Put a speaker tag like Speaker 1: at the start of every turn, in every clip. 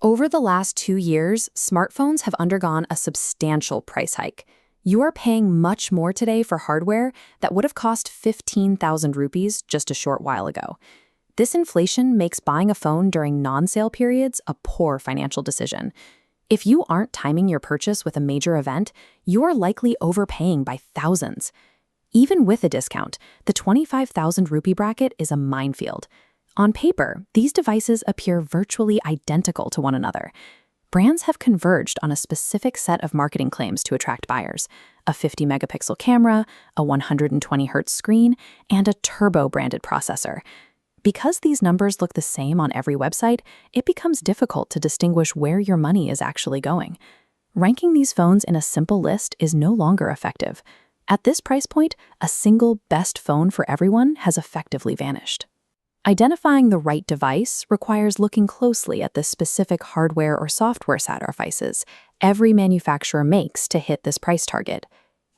Speaker 1: Over the last 2 years, smartphones have undergone a substantial price hike. You are paying much more today for hardware that would have cost 15,000 rupees just a short while ago. This inflation makes buying a phone during non-sale periods a poor financial decision. If you aren't timing your purchase with a major event, you are likely overpaying by thousands. Even with a discount, the 25,000 rupee bracket is a minefield. On paper, these devices appear virtually identical to one another. Brands have converged on a specific set of marketing claims to attract buyers: a 50-megapixel camera, a 120 Hz screen, and a turbo-branded processor. Because these numbers look the same on every website, it becomes difficult to distinguish where your money is actually going. Ranking these phones in a simple list is no longer effective. At this price point, a single best phone for everyone has effectively vanished. Identifying the right device requires looking closely at the specific hardware or software sacrifices every manufacturer makes to hit this price target.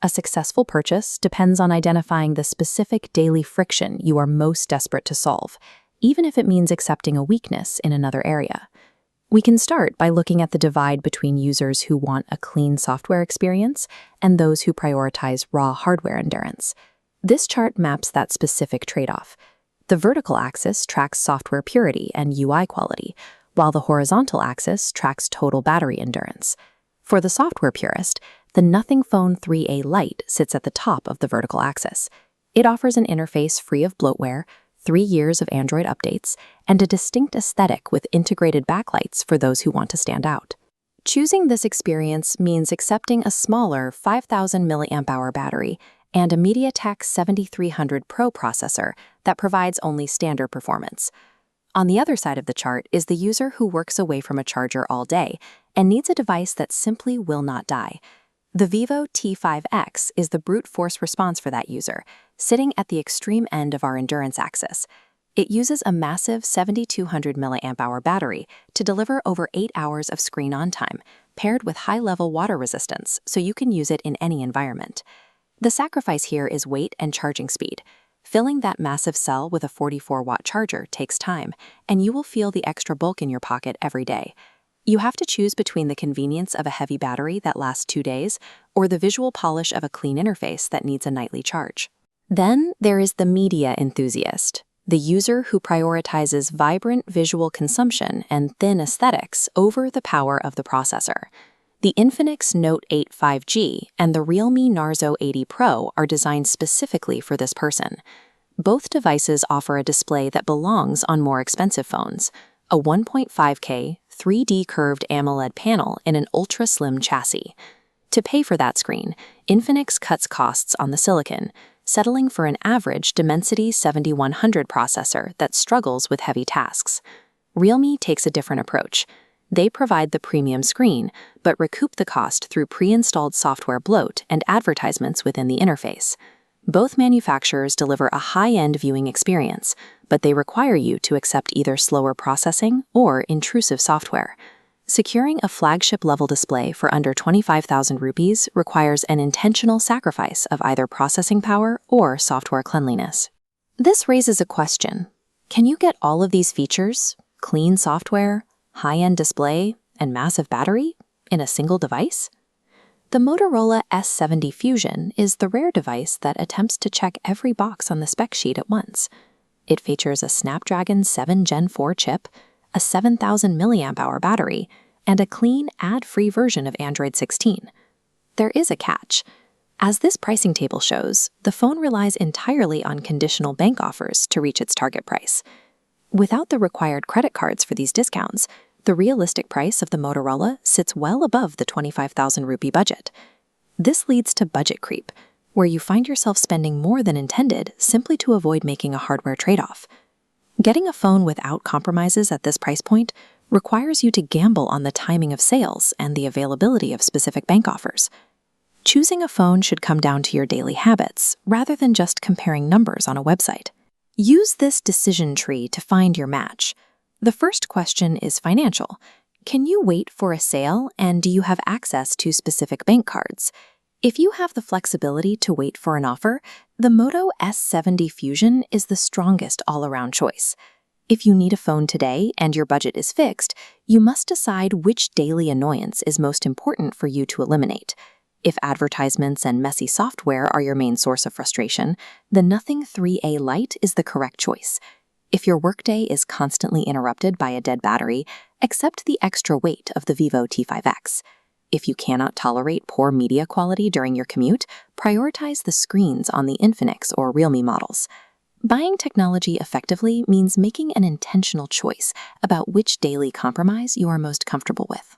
Speaker 1: A successful purchase depends on identifying the specific daily friction you are most desperate to solve, even if it means accepting a weakness in another area. We can start by looking at the divide between users who want a clean software experience and those who prioritize raw hardware endurance. This chart maps that specific trade-off. The vertical axis tracks software purity and UI quality, while the horizontal axis tracks total battery endurance. For the software purist, the Nothing Phone 3A Lite sits at the top of the vertical axis. It offers an interface free of bloatware, 3 years of Android updates, and a distinct aesthetic with integrated backlights for those who want to stand out. Choosing this experience means accepting a smaller 5,000 mAh battery and a MediaTek 7300 Pro processor that provides only standard performance. On the other side of the chart is the user who works away from a charger all day and needs a device that simply will not die. The Vivo T5X is the brute force response for that user, sitting at the extreme end of our endurance axis. It uses a massive 7200 mAh battery to deliver over 8 hours of screen on time, paired with high-level water resistance so you can use it in any environment. The sacrifice here is weight and charging speed. Filling that massive cell with a 44-watt charger takes time, and you will feel the extra bulk in your pocket every day. You have to choose between the convenience of a heavy battery that lasts 2 days or the visual polish of a clean interface that needs a nightly charge. Then there is the media enthusiast, the user who prioritizes vibrant visual consumption and thin aesthetics over the power of the processor. The Infinix Note 8 5G and the Realme Narzo 80 Pro are designed specifically for this person. Both devices offer a display that belongs on more expensive phones: a 1.5K 3D curved AMOLED panel in an ultra-slim chassis. To pay for that screen, Infinix cuts costs on the silicon, settling for an average Dimensity 7100 processor that struggles with heavy tasks. Realme takes a different approach. They provide the premium screen, but recoup the cost through pre-installed software bloat and advertisements within the interface. Both manufacturers deliver a high-end viewing experience, but they require you to accept either slower processing or intrusive software. Securing a flagship-level display for under 25,000 rupees requires an intentional sacrifice of either processing power or software cleanliness. This raises a question. Can you get all of these features, clean software, high-end display, and massive battery, in a single device? The Motorola S70 Fusion is the rare device that attempts to check every box on the spec sheet at once. It features a Snapdragon 7 Gen 4 chip, a 7,000 mAh battery, and a clean, ad-free version of Android 16. There is a catch. As this pricing table shows, the phone relies entirely on conditional bank offers to reach its target price. Without the required credit cards for these discounts, the realistic price of the Motorola sits well above the 25,000 rupee budget. This leads to budget creep, where you find yourself spending more than intended simply to avoid making a hardware trade-off. Getting a phone without compromises at this price point requires you to gamble on the timing of sales and the availability of specific bank offers. Choosing a phone should come down to your daily habits, rather than just comparing numbers on a website. Use this decision tree to find your match. The first question is financial. Can you wait for a sale, and do you have access to specific bank cards? If you have the flexibility to wait for an offer, the Moto S70 Fusion is the strongest all-around choice. If you need a phone today and your budget is fixed, you must decide which daily annoyance is most important for you to eliminate. If advertisements and messy software are your main source of frustration, the Nothing 3A Lite is the correct choice. If your workday is constantly interrupted by a dead battery, accept the extra weight of the Vivo T5X. If you cannot tolerate poor media quality during your commute, prioritize the screens on the Infinix or Realme models. Buying technology effectively means making an intentional choice about which daily compromise you are most comfortable with.